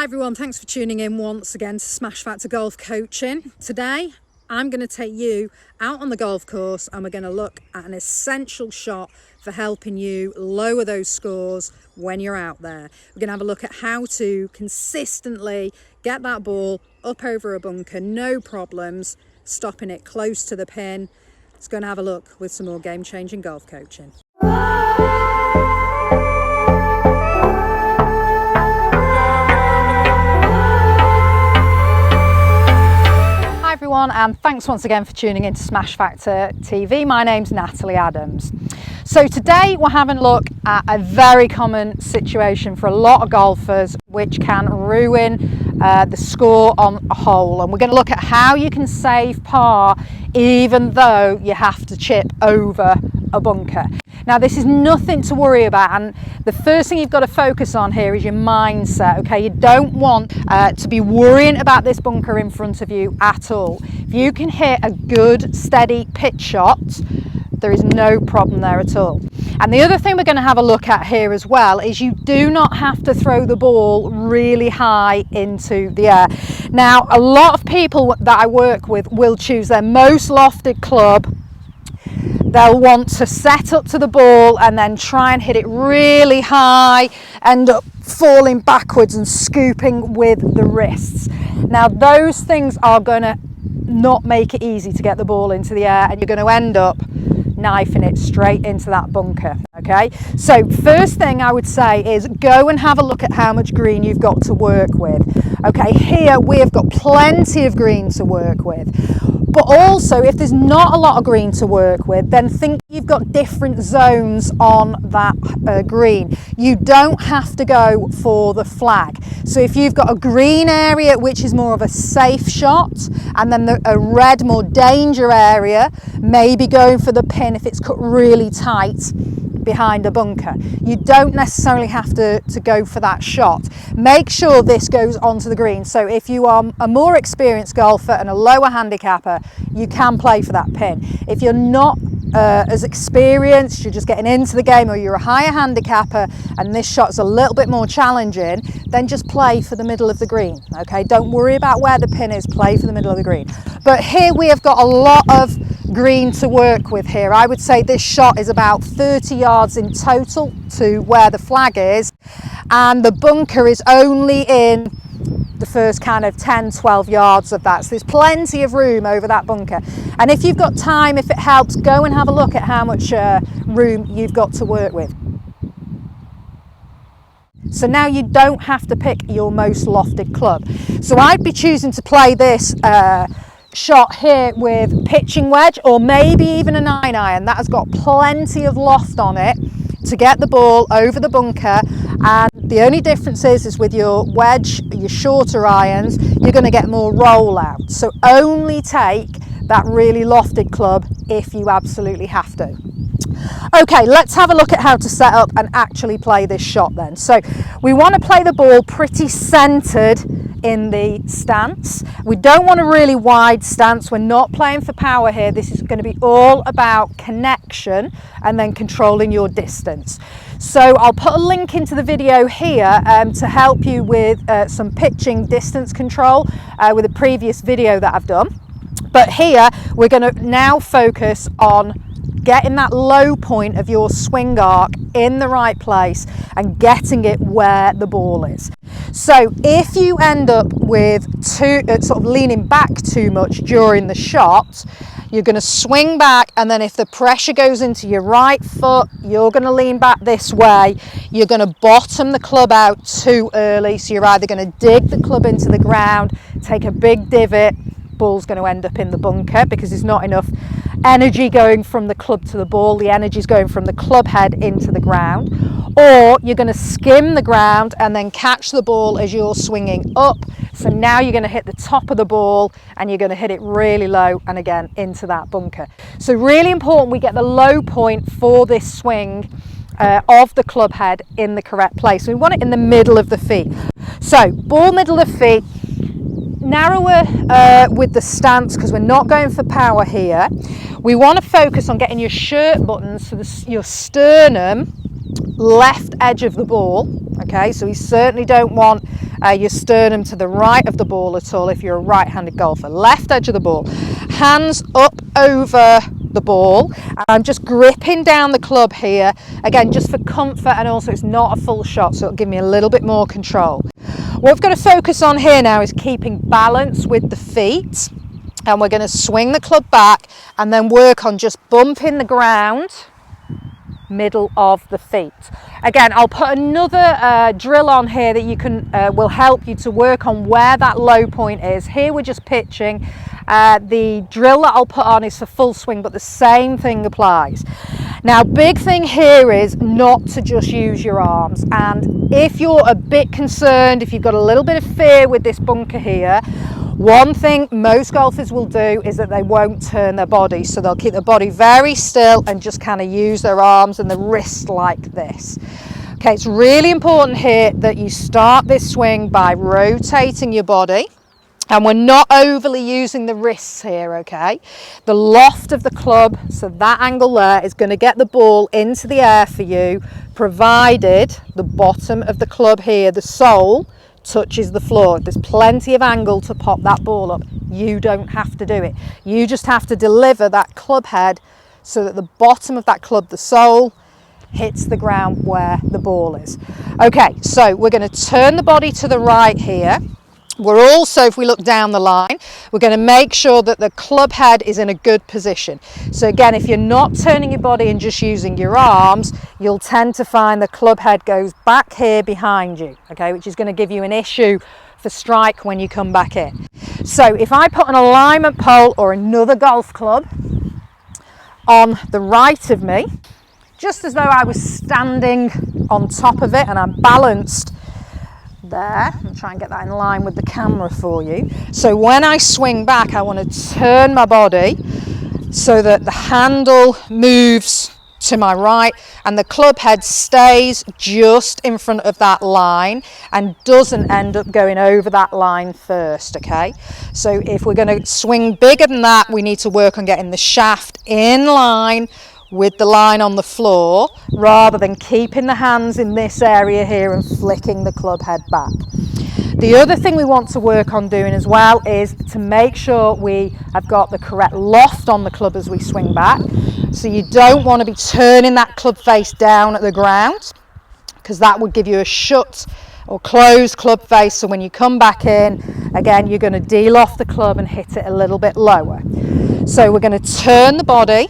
everyone, thanks for tuning in once again to Smash Factor Golf Coaching. Today I'm going to take you out on the golf course and we're going to look at an essential shot for helping you lower those scores when you're out there. We're going to have a look at how to consistently get that ball up over a bunker, no problems, stopping it close to the pin. Let's go and have a look with some more game-changing golf coaching. Hi everyone, and thanks once again for tuning in to Smash Factor TV. My name's Natalie Adams. So today we're having a look at a very common situation for a lot of golfers which can ruin the score on a hole, and we're going to look at how you can save par even though you have to chip over a bunker. Now this is nothing to worry about, and the first thing you've got to focus on here is your mindset. Okay, you don't want to be worrying about this bunker in front of you at all. If you can hit a good steady pitch shot, there is no problem there at all. And the other thing we're going to have a look at here as well is you do not have to throw the ball really high into the air. Now a lot of people that I work with will choose their most lofted club. They'll want to set up to the ball and then try and hit it really high, end up falling backwards and scooping with the wrists. Now those things are going to not make it easy to get the ball into the air, and you're going to end up knifing it straight into that bunker. Okay, so first thing I would say is go and have a look at how much green you've got to work with. Okay, here we have got plenty of green to work with, but also if there's not a lot of green to work with, then think you've got different zones on that green. You don't have to go for the flag. So if you've got a green area which is more of a safe shot, and then a red more danger area, maybe going for the pin if it's cut really tight behind a bunker. You don't necessarily have to go for that shot. Make sure this goes onto the green. So if you are a more experienced golfer and a lower handicapper, you can play for that pin. If you're not as experienced, you're just getting into the game, or you're a higher handicapper and this shot's a little bit more challenging, then just play for the middle of the green. Okay, don't worry about where the pin is, play for the middle of the green. But here we have got a lot of green to work with here. I would say this shot is about 30 yards in total to where the flag is, and the bunker is only in the first kind of 10-12 yards of that, so there's plenty of room over that bunker. And if you've got time, if it helps, go and have a look at how much room you've got to work with. So now you don't have to pick your most lofted club. So I'd be choosing to play this shot here with pitching wedge, or maybe even a 9-iron. That has got plenty of loft on it to get the ball over the bunker, and the only difference is with your wedge, your shorter irons, you're going to get more roll out. So only take that really lofted club if you absolutely have to. Okay, let's have a look at how to set up and actually play this shot then. So we want to play the ball pretty centered in the stance. We don't want a really wide stance. We're not playing for power here. This is going to be all about connection and then controlling your distance. So I'll put a link into the video here to help you with some pitching distance control with a previous video that I've done. But here we're going to now focus on getting that low point of your swing arc in the right place and getting it where the ball is. So if you end up with sort of leaning back too much during the shot, you're going to swing back, and then if the pressure goes into your right foot, you're going to lean back this way. You're going to bottom the club out too early, so you're either going to dig the club into the ground, take a big divot, ball's going to end up in the bunker because there's not enough energy going from the club to the ball. The energy is going from the club head into the ground. Or you're going to skim the ground and then catch the ball as you're swinging up. So now you're going to hit the top of the ball and you're going to hit it really low and again into that bunker. So really important we get the low point for this swing of the club head in the correct place. We want it in the middle of the feet. So ball middle of feet, narrower with the stance because we're not going for power here. We want to focus on getting your shirt buttons, so your sternum left edge of the ball. Okay, so we certainly don't want your sternum to the right of the ball at all if you're a right-handed golfer. Left edge of the ball, hands up over the ball. I'm just gripping down the club here, again just for comfort, and also it's not a full shot, so it'll give me a little bit more control. What we've got to focus on here now is keeping balance with the feet, and we're going to swing the club back and then work on just bumping the ground middle of the feet. Again, I'll put another drill on here that you can will help you to work on where that low point is. Here we're just pitching. The drill that I'll put on is for full swing, but the same thing applies. Now, big thing here is not to just use your arms, and if you're a bit concerned, if you've got a little bit of fear with this bunker here, one thing most golfers will do is that they won't turn their body, so they'll keep their body very still and just kind of use their arms and the wrist like this. Okay, it's really important here that you start this swing by rotating your body, and we're not overly using the wrists here, okay? The loft of the club, so that angle there, is going to get the ball into the air for you, provided the bottom of the club here, the sole, touches the floor. There's plenty of angle to pop that ball up. You don't have to do it. You just have to deliver that club head so that the bottom of that club, the sole, hits the ground where the ball is. Okay, so we're going to turn the body to the right here. We're also, if we look down the line, we're going to make sure that the club head is in a good position. So again, if you're not turning your body and just using your arms, you'll tend to find the club head goes back here behind you, okay, which is going to give you an issue for strike when you come back in. So if I put an alignment pole or another golf club on the right of me, just as though I was standing on top of it and I'm balanced there, and try and get that in line with the camera for you. So when I swing back, I want to turn my body so that the handle moves to my right and the club head stays just in front of that line and doesn't end up going over that line first, okay? So if we're going to swing bigger than that, we need to work on getting the shaft in line with the line on the floor, rather than keeping the hands in this area here and flicking the club head back. The other thing we want to work on doing as well is to make sure we have got the correct loft on the club as we swing back. So you don't want to be turning that club face down at the ground, because that would give you a shut or closed club face. So when you come back in, again, you're going to de-loft the club and hit it a little bit lower. So we're going to turn the body.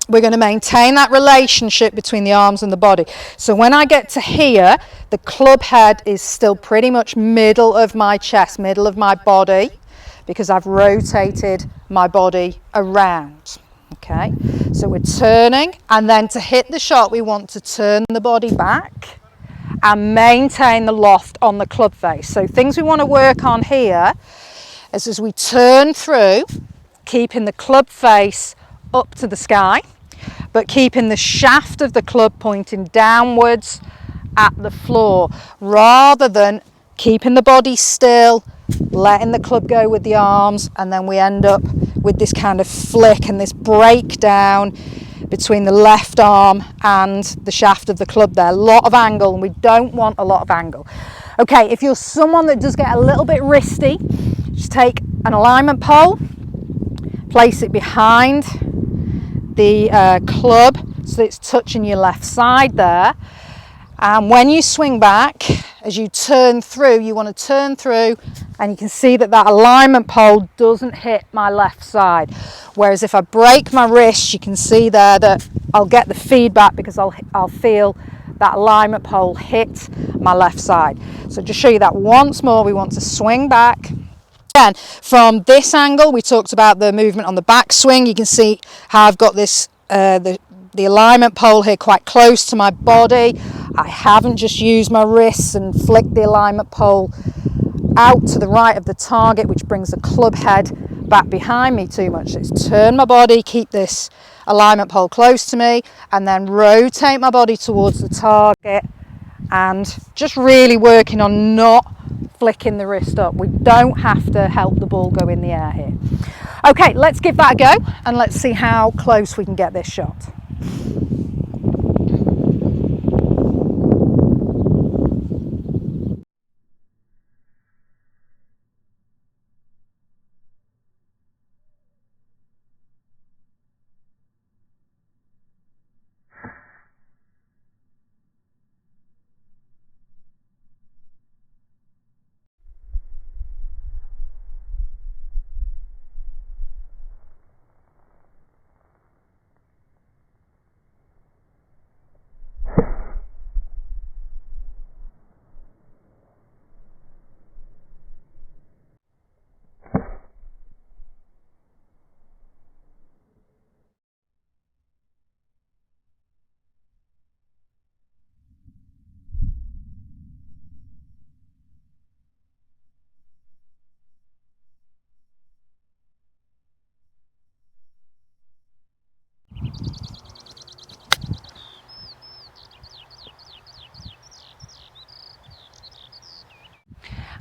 We're going to maintain that relationship between the arms and the body. So when I get to here, the club head is still pretty much middle of my chest, middle of my body, because I've rotated my body around. Okay, so we're turning, and then to hit the shot, we want to turn the body back and maintain the loft on the club face. So things we want to work on here is, as we turn through, keeping the club face up to the sky, but keeping the shaft of the club pointing downwards at the floor, rather than keeping the body still, letting the club go with the arms, and then we end up with this kind of flick and this breakdown between the left arm and the shaft of the club there. A lot of angle, and we don't want a lot of angle. Okay, if you're someone that does get a little bit wristy, just take an alignment pole, place it behind the club so that it's touching your left side there, and when you swing back, as you turn through, you want to turn through, and you can see that that alignment pole doesn't hit my left side. Whereas if I break my wrist, you can see there that I'll get the feedback, because I'll feel that alignment pole hit my left side. So just show you that once more, we want to swing back. Again, from this angle, we talked about the movement on the backswing. You can see how I've got this the alignment pole here quite close to my body. I haven't just used my wrists and flicked the alignment pole out to the right of the target, which brings the club head back behind me too much. So it's turn my body, keep this alignment pole close to me, and then rotate my body towards the target, and just really working on not flicking the wrist up. We don't have to help the ball go in the air here. Okay, let's give that a go, and let's see how close we can get this shot.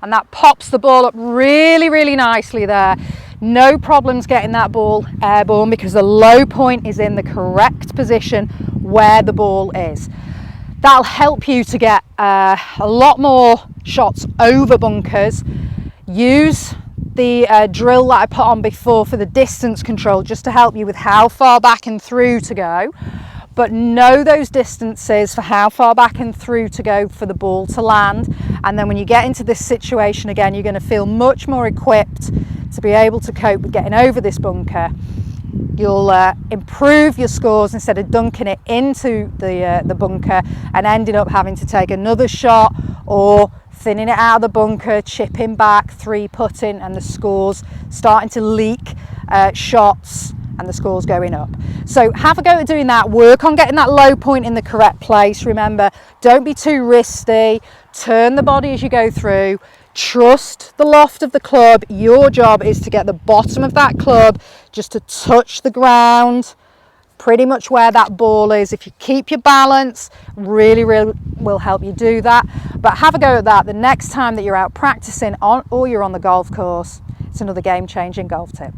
and that pops the ball up really, really nicely there. No problems getting that ball airborne because the low point is in the correct position where the ball is. That'll help you to get a lot more shots over bunkers. Use the drill that I put on before for the distance control, just to help you with how far back and through to go. But know those distances for how far back and through to go for the ball to land. And then when you get into this situation again, you're going to feel much more equipped to be able to cope with getting over this bunker. You'll improve your scores instead of dunking it into the bunker and ending up having to take another shot, or thinning it out of the bunker, chipping back, 3-putting, and the scores starting to leak shots and the scores going up. So have a go at doing that. Work on getting that low point in the correct place. Remember, don't be too wristy. Turn the body as you go through. Trust the loft of the club. Your job is to get the bottom of that club just to touch the ground, pretty much where that ball is. If you keep your balance, really will help you do that. But have a go at that the next time that you're out practicing on, or you're on the golf course. It's another game-changing golf tip.